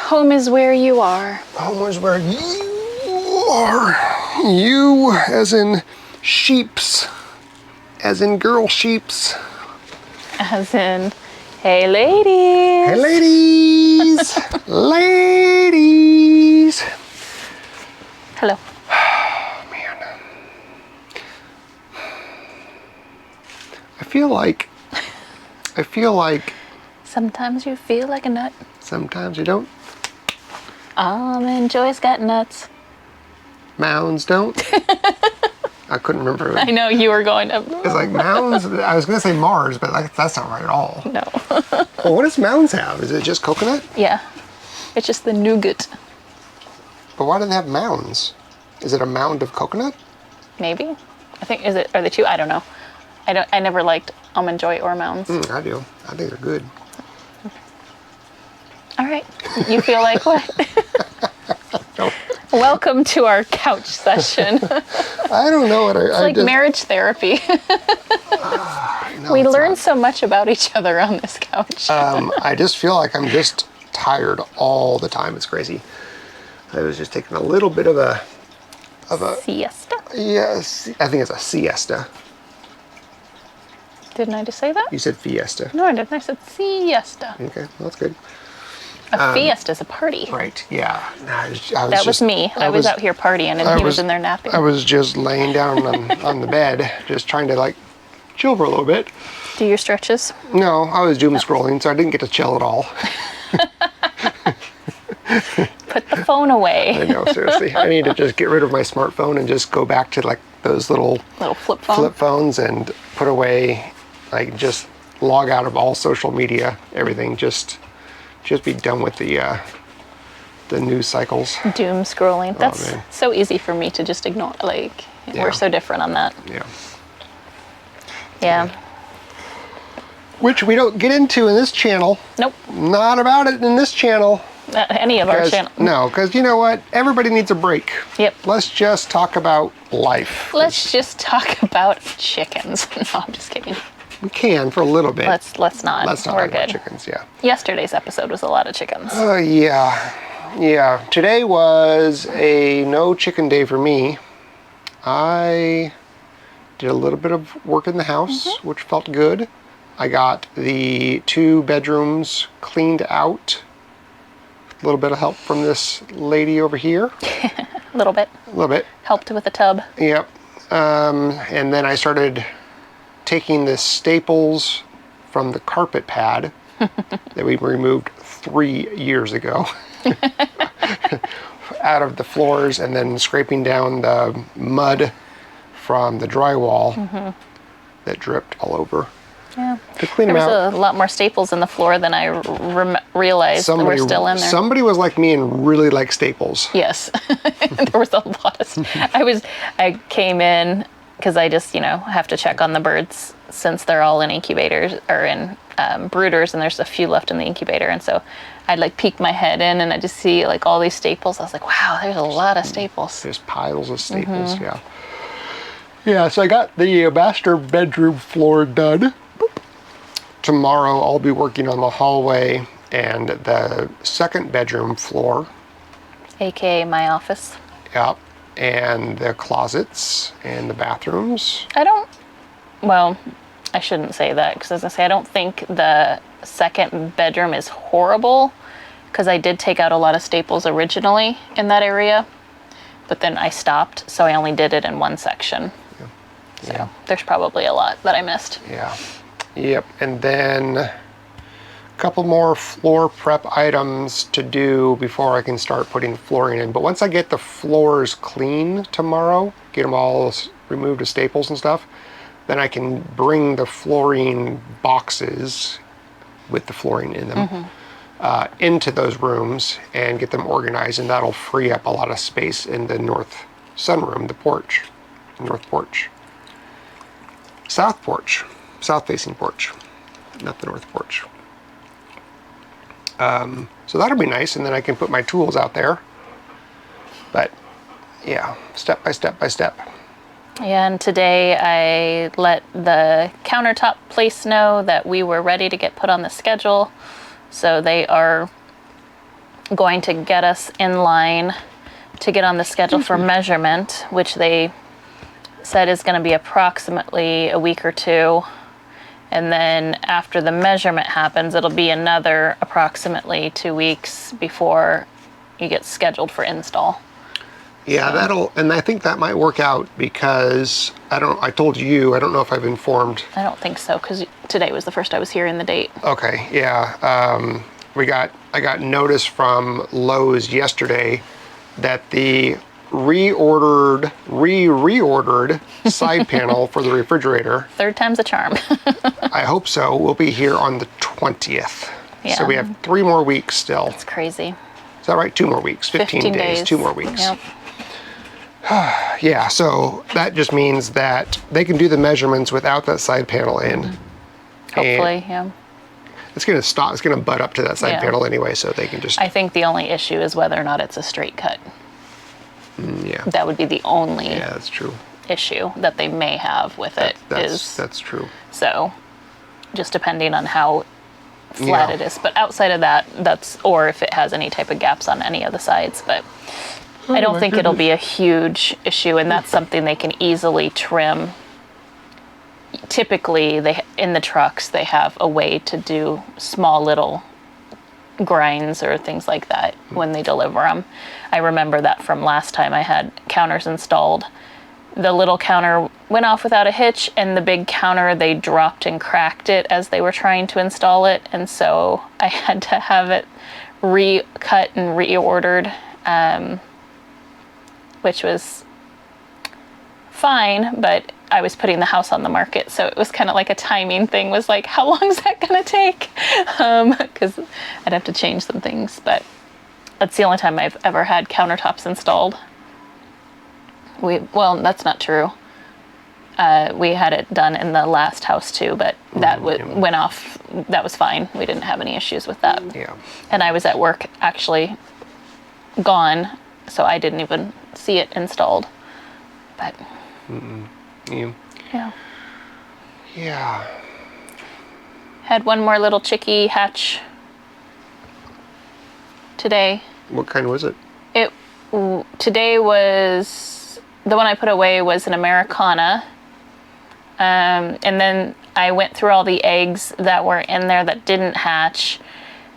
Home is where you are. Home is where you are. You, as in sheeps. As in girl sheeps. As in, hey ladies. Hey ladies. Ladies. Hello. Oh, man. I feel like Sometimes you feel like a nut. sometimes you don't. Almond Joy's got nuts. Mounds don't. I couldn't remember. I know you were going to. It's like Mounds. I was going to say Mars, but that's not right at all. No. Well, what does Mounds have? Is it just coconut? Yeah. It's just the nougat. But why do they have mounds? Is it a mound of coconut? Maybe. I think, are they two? I don't know. I never liked Almond Joy or Mounds. I do. I think they're good. All right. You feel like what? No. Welcome to our couch session. I don't know what It's like marriage therapy. No, We it's learn not. so much about each other on this couch. I just feel like I'm just tired all the time. It's crazy. I was just taking a little bit of a Siesta? yes. I think it's a siesta. Didn't I just say that? You said fiesta. No, I didn't. I said siesta. Okay, well, that's good. A fiesta is a party. Right? Yeah. That was me. I was out here partying, and he was in there napping. I was just laying down on the bed, just trying to like chill for a little bit. Do your stretches. No, I was doom scrolling, so I didn't get to chill at all. Put the phone away. I know, seriously. I need to just get rid of my smartphone and just go back to like those little flip phone. flip phones and put away, like just log out of all social media, everything. Just be done with the news cycles. Doom scrolling. That's man. so easy for me to just ignore. Like, Yeah. we're so different on that. Yeah. Yeah. Which we don't get into in this channel. Nope. Not about it in this channel. Any of our channel. No, because you know what? Everybody needs a break. Yep. Let's just talk about life. Let's just talk about chickens. No, I'm just kidding. We can for a little bit. Let's not. Let's not We're talk about good. chickens, yeah. Yesterday's episode was a lot of chickens. Oh, yeah. Yeah. Today was a no chicken day for me. I did a little bit of work in the house, which felt good. I got the 2 bedrooms cleaned out. A little bit of help from this lady over here. A little bit. A little bit. Helped with the tub. Yep. And then I started taking the staples from the carpet pad that we removed 3 years ago out of the floors, and then scraping down the mud from the drywall that dripped all over. Yeah. To clean There them out. was a lot more staples in the floor than I realized were still in there. Somebody was like me and really liked staples. Yes. There was a lot of I came in because I just, have to check on the birds since they're all in incubators or in brooders, and there's a few left in the incubator. And so I'd like peek my head in and I just see like all these staples. I was like, wow, there's a lot of staples. There's piles of staples, yeah. Yeah, so I got the master bedroom floor done. Tomorrow I'll be working on the hallway and the second bedroom floor. AKA my office. Yep. And the closets and the bathrooms. I shouldn't say that because as I say, I don't think the second bedroom is horrible because I did take out a lot of staples originally in that area, but then I stopped, so I only did it in one section. So there's probably a lot that I missed. Yeah. Yep. And then a couple more floor prep items to do before I can start putting flooring in. But once I get the floors clean tomorrow, get them all removed of staples and stuff, then I can bring the flooring boxes with the flooring in them into those rooms and get them organized, and that'll free up a lot of space in the north sunroom, the porch, north porch. South porch, south facing porch, not the north porch. So that'll be nice, and then I can put my tools out there. But yeah, step by step by step. Yeah, and today I let the Countertop place know that we were ready to get put on the schedule. So they are going to get us in line to get on the schedule for measurement, which they said is going to be approximately a week or two. And then after the measurement happens, it'll be another approximately 2 weeks before you get scheduled for install. Yeah, and I think that might work out because I told you, I don't know if I've informed. I don't think so, because today was the first I was hearing the date. Okay, yeah. I got notice from Lowe's yesterday that the reordered side panel for the refrigerator. Third time's a charm. I hope so. Will be here on the 20th. Yeah. So we have 3 more weeks still. It's crazy. Is that right? 2 more weeks. 15 days. 2 more weeks. Yep. Yeah, so that just means that they can do the measurements without that side panel in. Hopefully, yeah. It's going to stop. It's going to butt up to that side panel anyway, so they can just. I think the only issue is whether or not it's a straight cut. Yeah. That would be the only that's true. issue that they may have with it. That's true. So, just depending on how flat it is. But outside of that, or if it has any type of gaps on any of the sides. But I don't think it'll be a huge issue, and that's something they can easily trim. Typically, in the trucks, they have a way to do small little grinds or things like that when they deliver them. I remember that from last time I had counters installed. The little counter went off without a hitch, and the big counter, they dropped and cracked it as they were trying to install it, and so I had to have it recut and reordered, which was fine, but I was putting the house on the market, so it was kind of like a timing thing, was like, how long is that going to take? Because I'd have to change some things, but that's the only time I've ever had countertops installed. Well, that's not true. We had it done in the last house too, but that went off. That was fine. We didn't have any issues with that. Yeah. And I was at work, actually gone, so I didn't even see it installed. But yeah. Yeah. Had one more little chickie hatch today. What kind was it? Today was, the one I put away was an Americana. And then I went through all the eggs that were in there that didn't hatch,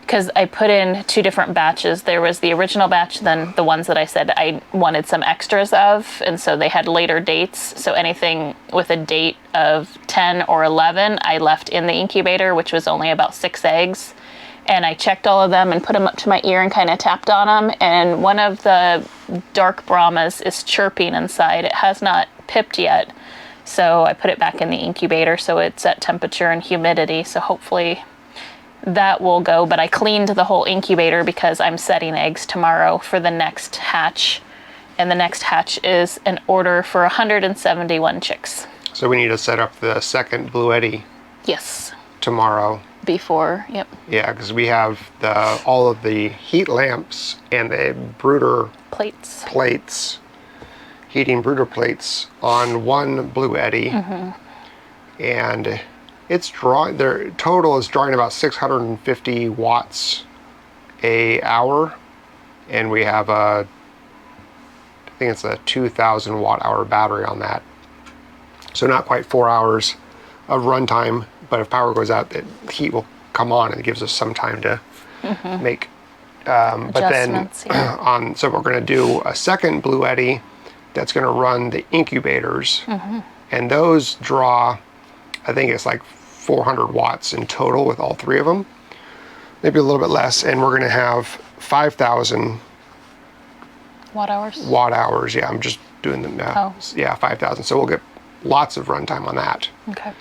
because I put in 2 different batches. There was the original batch, then the ones that I said I wanted some extras of, and so they had later dates. So anything with a date of 10 or 11, I left in the incubator, which was only about 6 eggs. And I checked all of them and put them up to my ear and kind of tapped on them. And one of the dark Brahmas is chirping inside. It has not pipped yet. So I put it back in the incubator so it's at temperature and humidity. So hopefully that will go. But I cleaned the whole incubator because I'm setting eggs tomorrow for the next hatch. And the next hatch is an order for 171 chicks. So we need to set up the second Blue Eddy. Yes. Tomorrow. Before, yep. Yeah, because we have all of the heat lamps and the brooder plates, heating brooder plates on one Blue Eddy, and it's drawing. Their total is drawing about 650 watts a hour, and we have I think it's a 2,000 watt hour battery on that. So not quite 4 hours of runtime. But if power goes out, the heat will come on, and it gives us some time to make. But then so we're going to do a second Blue Eddy that's going to run the incubators, and those draw, I think it's like 400 watts in total with all 3 of them, maybe a little bit less, and we're going to have 5,000 watt hours. Watt hours, yeah. I'm just doing them now. Yeah, 5,000. So we'll get lots of runtime on that. Okay.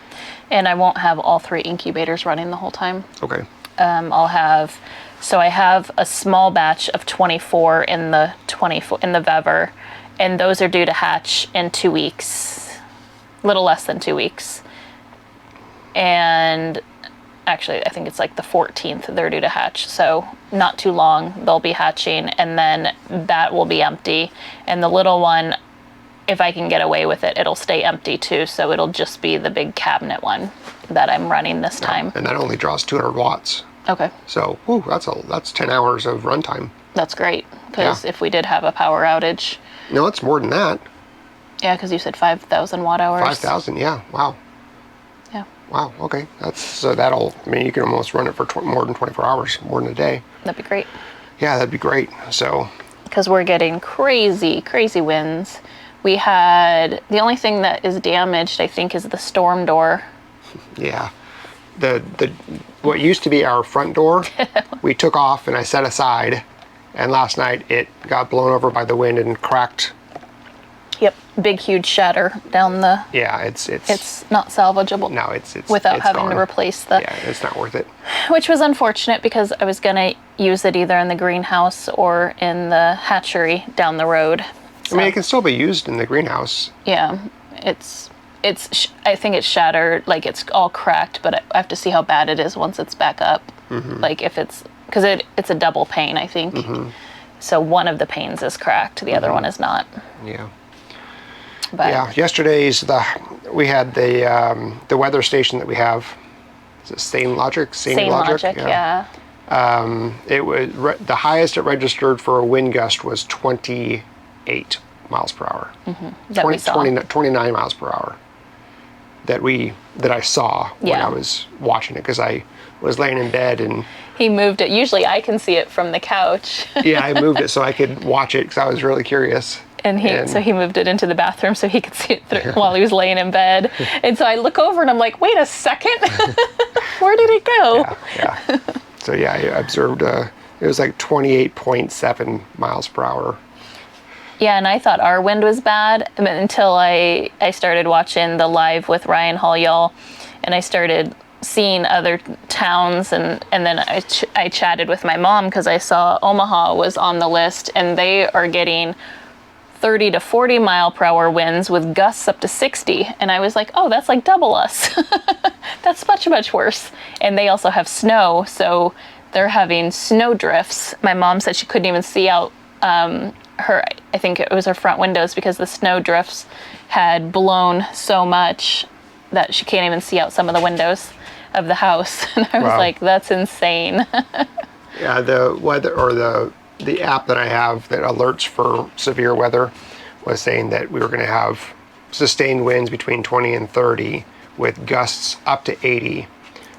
And I won't have all 3 incubators running the whole time. Okay. I have a small batch of 24 in the Vever, and those are due to hatch in 2 weeks, a little less than 2 weeks. And actually, I think it's like the 14th they're due to hatch, so not too long they'll be hatching, and then that will be empty. And the little one, if I can get away with it, it'll stay empty too, so it'll just be the big cabinet one that I'm running this time. And that only draws 200 watts. Okay. So, that's 10 hours of runtime. That's great. Because Yeah. if we did have a power outage. No, it's more than that. Yeah, because you said 5,000 watt hours. 5,000, yeah. Wow. Yeah. Wow, okay. You can almost run it for more than 24 hours, more than a day. That'd be great. Yeah, that'd be great. So, because we're getting crazy, crazy winds. We had, the only thing that is damaged, I think, is the storm door. yeah. The what used to be our front door, we took off and I set aside, and last night it got blown over by the wind and cracked. Yep, big, huge shatter down the... Yeah, it's not salvageable. No, it's without it's having gone. to replace the... Yeah, it's not worth it. Which was unfortunate because I was going to use it either in the greenhouse or in the hatchery down the road. So, I mean, it can still be used in the greenhouse. yeah, I think it's shattered, like it's all cracked, but I have to see how bad it is once it's back up. Mm-hmm. Like if it's, because it's a double pane, I think. Mm-hmm. So one of the panes is cracked, the other one is not. Yeah. But yeah, we had the weather station that we have. Is it Sane Logic? Same logic, yeah. It was the highest it registered for a wind gust was 28 miles per hour. Mm-hmm. 29 miles per hour. That I saw when I was watching it, because I was laying in bed and he moved it. Usually I can see it from the couch. yeah, I moved it so I could watch it because I was really curious. So he moved it into the bathroom so he could see it while he was laying in bed. And so I look over and I'm like, wait a second, where did it go? Yeah. So yeah, I observed it was like 28.7 miles per hour. Yeah, and I thought our wind was bad until I started watching the Live with Ryan Hall, and I started seeing other towns, and then I chatted with my mom because I saw Omaha was on the list, and they are getting 30 to 40 mile per hour winds with gusts up to 60. And I was like, oh, that's like double us. That's much, much worse. And they also have snow, so they're having snow drifts. My mom said she couldn't even see out I think it was her front windows because the snow drifts had blown so much that she can't even see out some of the windows of the house. And I was like, that's insane. Yeah, the weather, or the app that I have that alerts for severe weather, was saying that we were going to have sustained winds between 20 and 30 with gusts up to 80.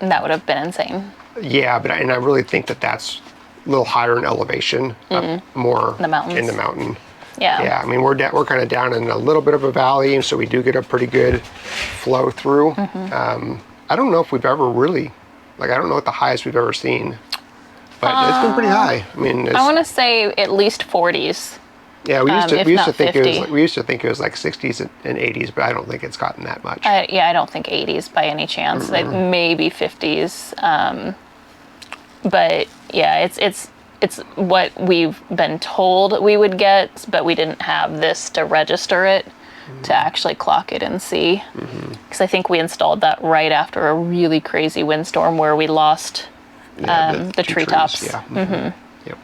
And that would have been insane. Yeah, I really think that's a little higher in elevation, up more the mountains. in the mountain. Yeah. Yeah, I mean, we're kind of down in a little bit of a valley, and so we do get a pretty good flow through. Mm-hmm. I don't know if we've ever really, I don't know what the highest we've ever seen, but it's been pretty high. I mean, I want to say at least 40s. Yeah, we used to think 50. it was like 60s and 80s, but I don't think it's gotten that much. I don't think 80s by any chance. Mm-hmm. Like maybe 50s. But yeah, it's what we've been told we would get, but we didn't have this to register it, to actually clock it and see. Because I think we installed that right after a really crazy windstorm where we lost the treetops. Yeah. Mm-hmm. Yep.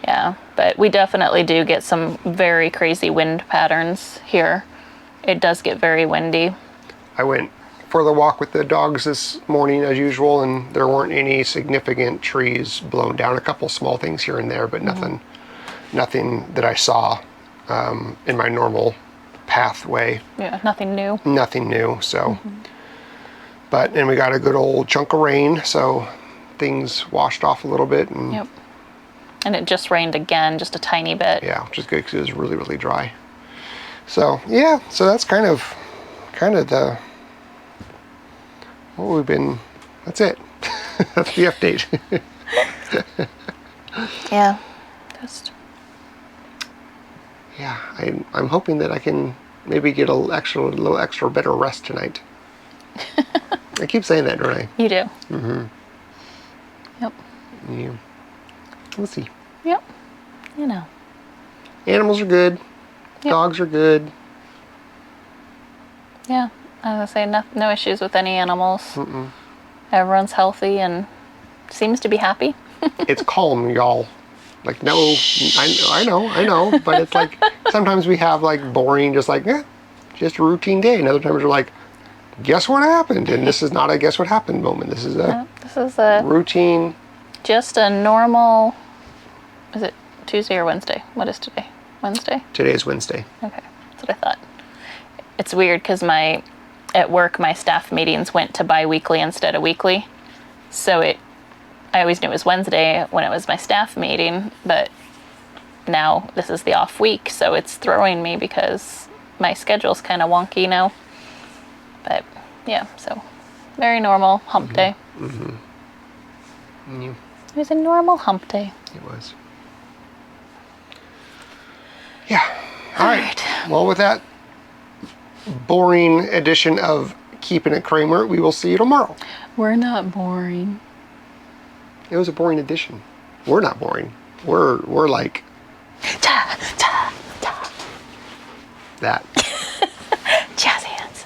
Yeah, but we definitely do get some very crazy wind patterns here. It does get very windy. I went for the walk with the dogs this morning as usual, and there weren't any significant trees blown down. A couple small things here and there, but nothing that I saw in my normal pathway. Yeah, nothing new. Nothing new. So, and we got a good old chunk of rain, so things washed off a little bit. And yep. And it just rained again, just a tiny bit. Yeah, which is good because it was really, really dry. So yeah, so that's kind of the. What we've been, that's it. That's the update. Yeah, Yeah, I'm hoping that I can maybe get a little extra better rest tonight. I keep saying that, don't I? You do. Mm-hmm. Yep. Yeah. We'll see. Yep. You know. Animals are good. Yep. Dogs are good. Yeah. I was going to say no issues with any animals. Mm-mm. Everyone's healthy and seems to be happy. It's calm, y'all. Like, no, I know, but it's like, sometimes we have boring, just a routine day. And other times we're like, guess what happened? And this is not a guess what happened moment. This is a a routine. Just a normal, is it Tuesday or Wednesday? What is today? Wednesday? Today is Wednesday. Okay, that's what I thought. It's weird because at work, my staff meetings went to bi-weekly instead of weekly. So I always knew it was Wednesday when it was my staff meeting, but now this is the off week, so it's throwing me because my schedule's kind of wonky now. But yeah, so very normal hump day. Mm-hmm. It was a normal hump day. It was. Yeah. All right. Well, with that boring edition of Keeping It Kraemer, we will see you tomorrow. We're not boring. It was a boring edition. We're not boring. We're like that. Jazz hands.